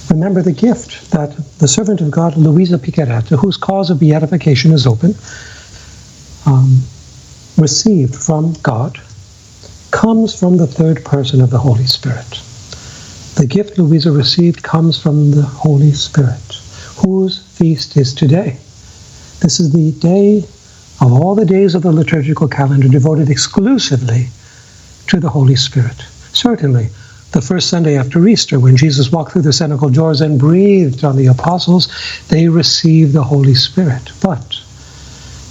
Remember the gift that the servant of God, Luisa Picaretta, whose cause of beatification is open, received from God, comes from the third person of the Holy Spirit. The gift Luisa received comes from the Holy Spirit, whose feast is today. This is the day of all the days of the liturgical calendar devoted exclusively to the Holy Spirit. Certainly, the first Sunday after Easter, when Jesus walked through the cenacle doors and breathed on the apostles, they received the Holy Spirit. But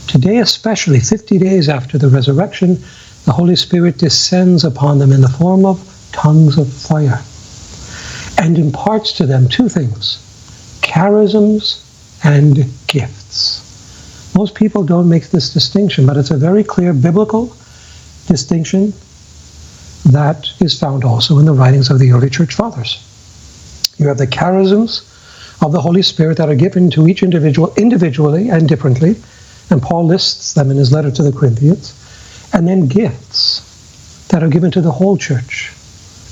today especially, 50 days after the resurrection, the Holy Spirit descends upon them in the form of tongues of fire and imparts to them two things: charisms and gifts. Most people don't make this distinction, but it's a very clear biblical distinction that is found also in the writings of the early church fathers. You have the charisms of the Holy Spirit that are given to each individual individually and differently, and Paul lists them in his letter to the Corinthians, and then gifts that are given to the whole church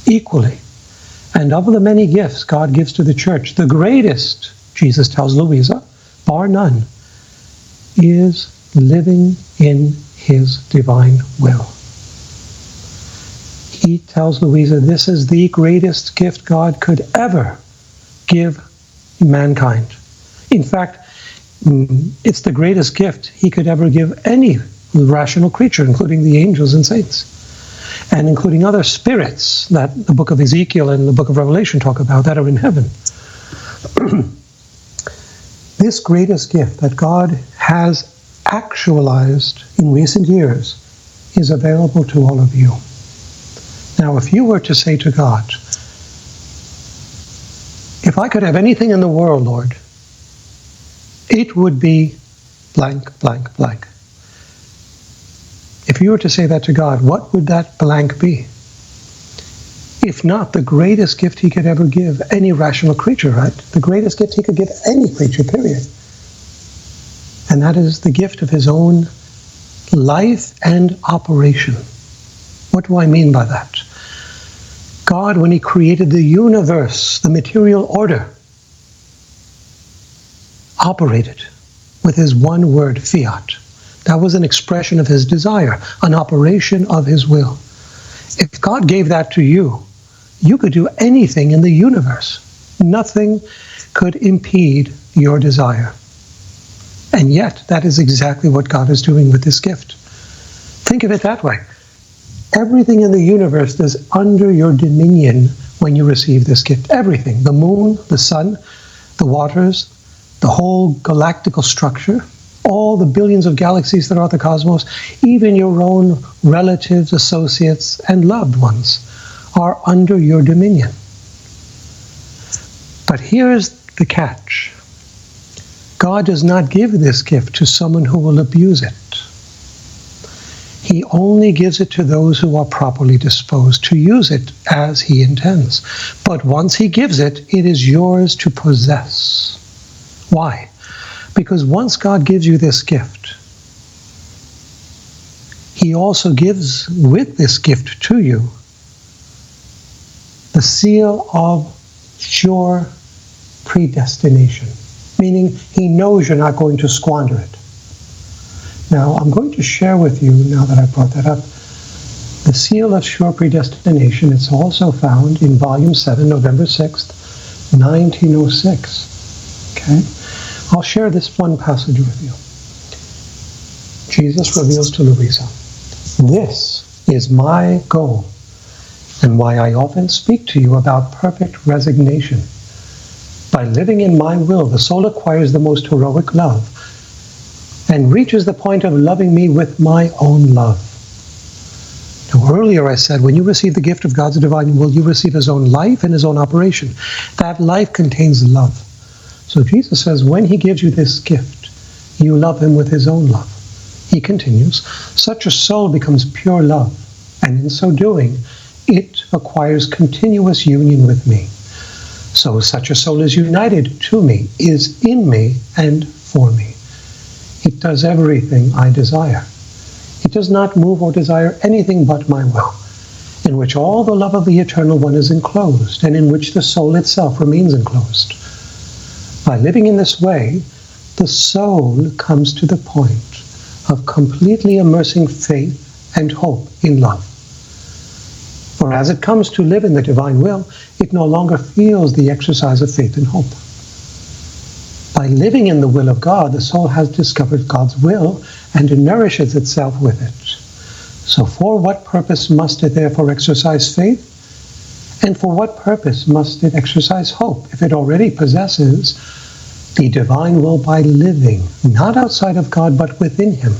equally. And of the many gifts God gives to the church, the greatest, Jesus tells Luisa, bar none, is living in his divine will. He tells Luisa this is the greatest gift God could ever give mankind. In fact, it's the greatest gift he could ever give any rational creature, including the angels and saints, and including other spirits that the book of Ezekiel and the book of Revelation talk about that are in heaven. This greatest gift that God has actualized in recent years is available to all of you. Now, if you were to say to God, if I could have anything in the world, Lord, it would be blank, blank, blank. If you were to say that to God, what would that blank be? If not the greatest gift he could ever give any rational creature, right? The greatest gift he could give any creature, period. And that is the gift of his own life and operation. What do I mean by that? God, when he created the universe, the material order, operated with his one word, fiat. That was an expression of his desire, an operation of his will. If God gave that to you, you could do anything in the universe. Nothing could impede your desire. And yet, that is exactly what God is doing with this gift. Think of it that way. Everything in the universe is under your dominion when you receive this gift. Everything. The moon, the sun, the waters, the whole galactical structure, all the billions of galaxies that are the cosmos, even your own relatives, associates, and loved ones are under your dominion. But here's the catch. God does not give this gift to someone who will abuse it. He only gives it to those who are properly disposed to use it as he intends. But once he gives it, it is yours to possess. Why? Because once God gives you this gift, he also gives with this gift to you the seal of sure predestination, meaning he knows you're not going to squander it. Now, I'm going to share with you, now that I brought that up, the seal of sure predestination. It's also found in Volume 7, November 6th, 1906. Okay? I'll share this one passage with you. Jesus reveals to Luisa, this is my goal, and why I often speak to you about perfect resignation. By living in my will, the soul acquires the most heroic love, and reaches the point of loving me with my own love. Now, earlier I said, when you receive the gift of God's divine will, you receive his own life and his own operation. That life contains love. So Jesus says, when he gives you this gift, you love him with his own love. He continues, such a soul becomes pure love, and in so doing, it acquires continuous union with me. So such a soul is united to me, is in me, and for me. It does everything I desire. It does not move or desire anything but my will. in which all the love of the Eternal One is enclosed, and in which the soul itself remains enclosed. By living in this way, the soul comes to the point of completely immersing faith and hope in love. For as it comes to live in the divine will, it no longer feels the exercise of faith and hope. By living in the will of God, the soul has discovered God's will and it nourishes itself with it. So for what purpose must it therefore exercise faith? And for what purpose must it exercise hope if it already possesses the divine will by living, not outside of God, but within Him?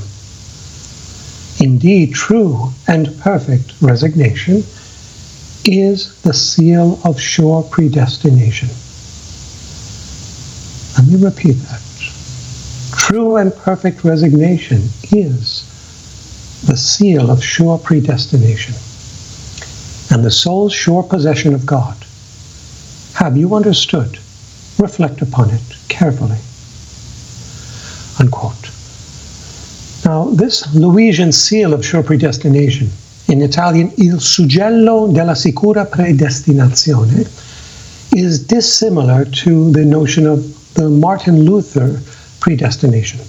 Indeed, true and perfect resignation is the seal of sure predestination. Let me repeat that. True and perfect resignation is the seal of sure predestination and the soul's sure possession of God. Have you understood? Reflect upon it carefully. Unquote. Now, this Luisian seal of sure predestination, in Italian il suggello della sicura predestinazione, is dissimilar to the notion of the Martin Luther predestination.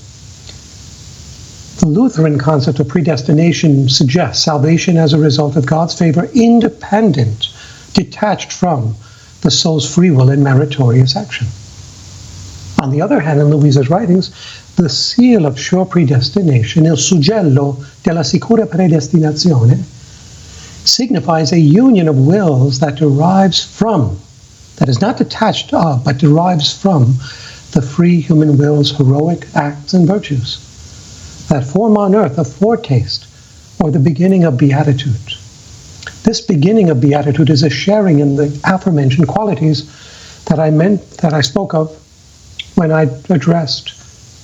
The Lutheran concept of predestination suggests salvation as a result of God's favor, independent, detached from the soul's free will and meritorious action. On the other hand, in Luisa's writings, the seal of sure predestination, il suggello della sicura predestinazione, signifies a union of wills that derives from, that is not detached of, but derives from the free human will's heroic acts and virtues that form on earth a foretaste or the beginning of beatitude. This beginning of beatitude is a sharing in the aforementioned qualities that I spoke of when I addressed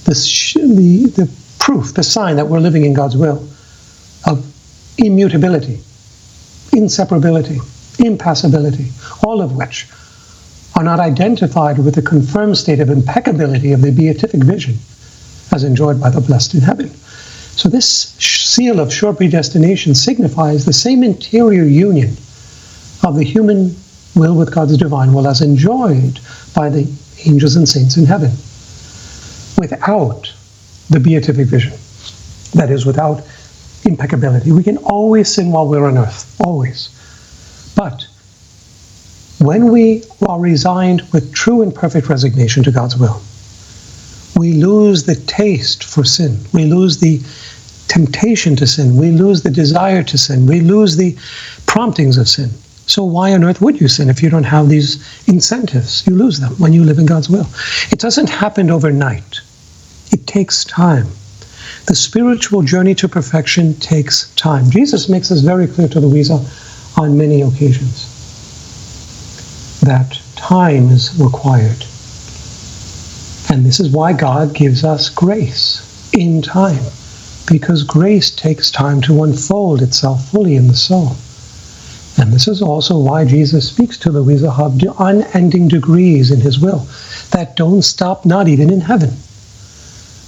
the proof, the sign that we're living in God's will of immutability, inseparability, impassibility, all of which are not identified with the confirmed state of impeccability of the beatific vision as enjoyed by the blessed in heaven. So this seal of sure predestination signifies the same interior union of the human will with God's divine will as enjoyed by the angels and saints in heaven, without the beatific vision. That is, without impeccability. We can always sin while we're on earth, always. But when we are resigned with true and perfect resignation to God's will, we lose the taste for sin. We lose the temptation to sin. We lose the desire to sin. We lose the promptings of sin. So why on earth would you sin if you don't have these incentives? You lose them when you live in God's will. It doesn't happen overnight. It takes time. The spiritual journey to perfection takes time. Jesus makes this very clear to Luisa on many occasions, that time is required. And this is why God gives us grace in time, because grace takes time to unfold itself fully in the soul. And this is also why Jesus speaks to Luisa of unending degrees in His will that don't stop, not even in heaven.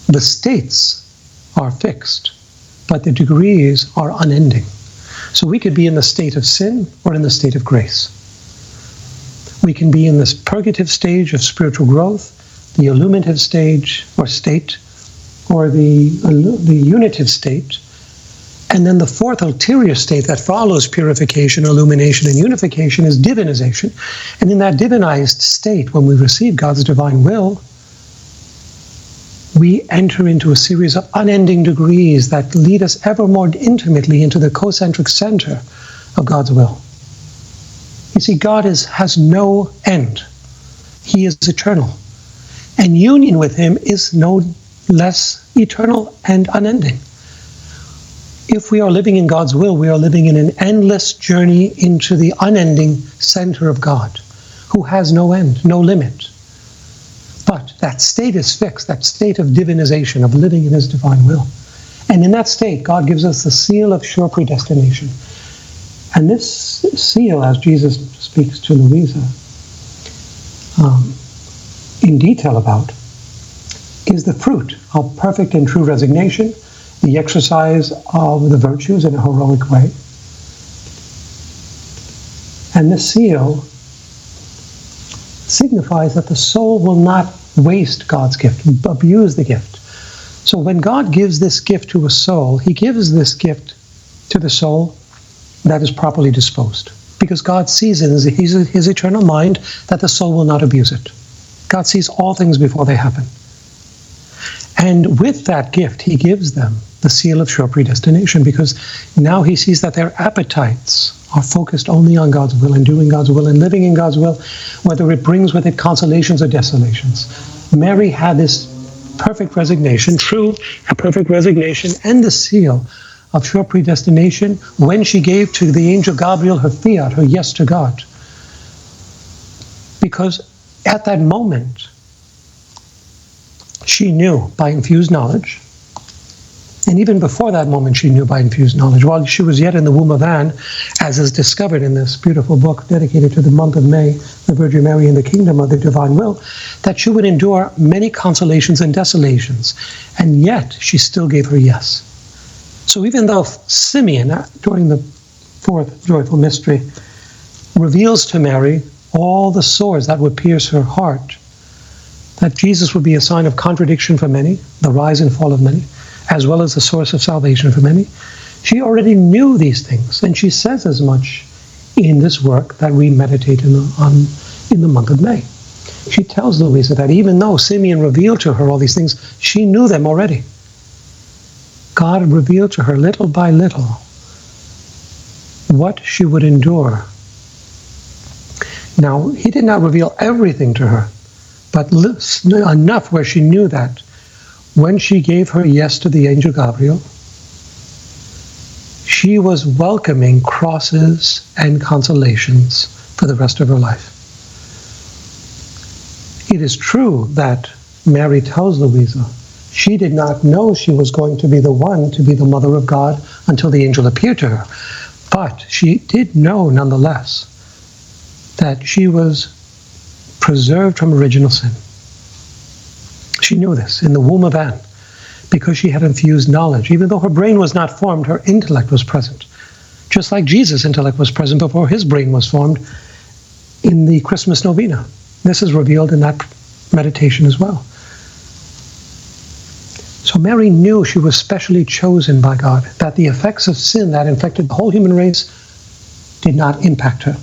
The states are fixed, but the degrees are unending. So we could be in the state of sin or in the state of grace. We can be in this purgative stage of spiritual growth, the illuminative stage or state, or the unitive state, and then the fourth ulterior state that follows purification, illumination, and unification is divinization. And in that divinized state, when we receive God's divine will, we enter into a series of unending degrees that lead us ever more intimately into the concentric center of God's will. You see, God has no end. He is eternal. And union with Him is no less eternal and unending. If we are living in God's will, we are living in an endless journey into the unending center of God, who has no end, no limit. But that state is fixed, that state of divinization, of living in His divine will. And in that state, God gives us the seal of sure predestination. And this seal, as Jesus speaks to Luisa in detail about, is the fruit of perfect and true resignation, the exercise of the virtues in a heroic way, And the seal signifies that the soul will not waste God's gift, abuse the gift. So when God gives this gift to a soul, he gives this gift to the soul that is properly disposed. Because God sees in his eternal mind that the soul will not abuse it. God sees all things before they happen. And with that gift, he gives them the seal of sure predestination, because now he sees that their appetites are focused only on God's will and doing God's will and living in God's will, whether it brings with it consolations or desolations. Mary had this perfect resignation, a perfect resignation, and the seal of sure predestination when she gave to the angel Gabriel her fiat, her yes to God. Because at that moment, she knew by infused knowledge, and even before that moment she knew by infused knowledge, while she was yet in the womb of Anne, as is discovered in this beautiful book dedicated to the month of May, the Virgin Mary in the Kingdom of the Divine Will, that she would endure many consolations and desolations, and yet she still gave her yes. So even though Simeon, during the fourth joyful mystery, reveals to Mary all the sores that would pierce her heart, that Jesus would be a sign of contradiction for many, the rise and fall of many, as well as the source of salvation for many, she already knew these things, and she says as much in this work that we meditate in the month of May. She tells Louisa that even though Simeon revealed to her all these things, she knew them already. God revealed to her little by little what she would endure. Now, he did not reveal everything to her, but enough where she knew that when she gave her yes to the angel Gabriel, she was welcoming crosses and consolations for the rest of her life. It is true that Mary tells Louisa she did not know she was going to be the one to be the mother of God until the angel appeared to her. But she did know nonetheless that she was preserved from original sin. She knew this in the womb of Anne because she had infused knowledge. Even though her brain was not formed, her intellect was present. Just like Jesus' intellect was present before his brain was formed in the Christmas novena. This is revealed in that meditation as well. So Mary knew she was specially chosen by God, that the effects of sin that infected the whole human race did not impact her.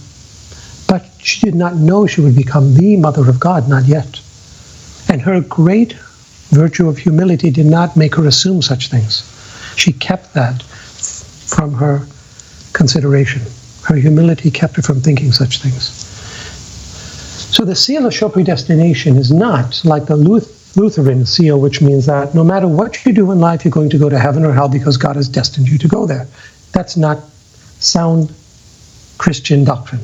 But she did not know she would become the mother of God, not yet. And her great virtue of humility did not make her assume such things. She kept that from her consideration. Her humility kept her from thinking such things. So the seal of sure predestination is not like the Lutheran seal, which means that no matter what you do in life, you're going to go to heaven or hell because God has destined you to go there. That's not sound Christian doctrine.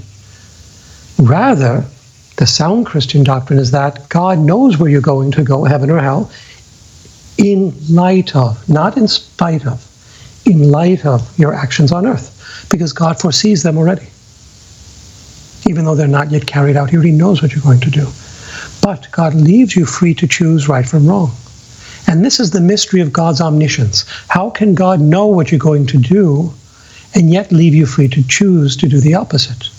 Rather, the sound Christian doctrine is that God knows where you're going to go, heaven or hell, in light of, not in spite of, in light of your actions on earth, because God foresees them already. Even though they're not yet carried out, he already knows what you're going to do. But God leaves you free to choose right from wrong. And this is the mystery of God's omniscience. How can God know what you're going to do and yet leave you free to choose to do the opposite?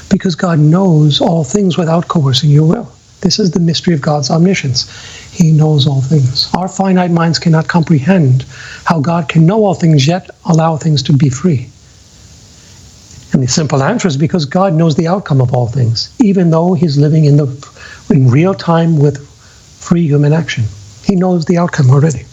Because God knows all things without coercing your will. This is the mystery of God's omniscience. He knows all things. Our finite minds cannot comprehend how God can know all things yet allow things to be free. And the simple answer is because God knows the outcome of all things, even though he's living in real time with free human action. He knows the outcome already.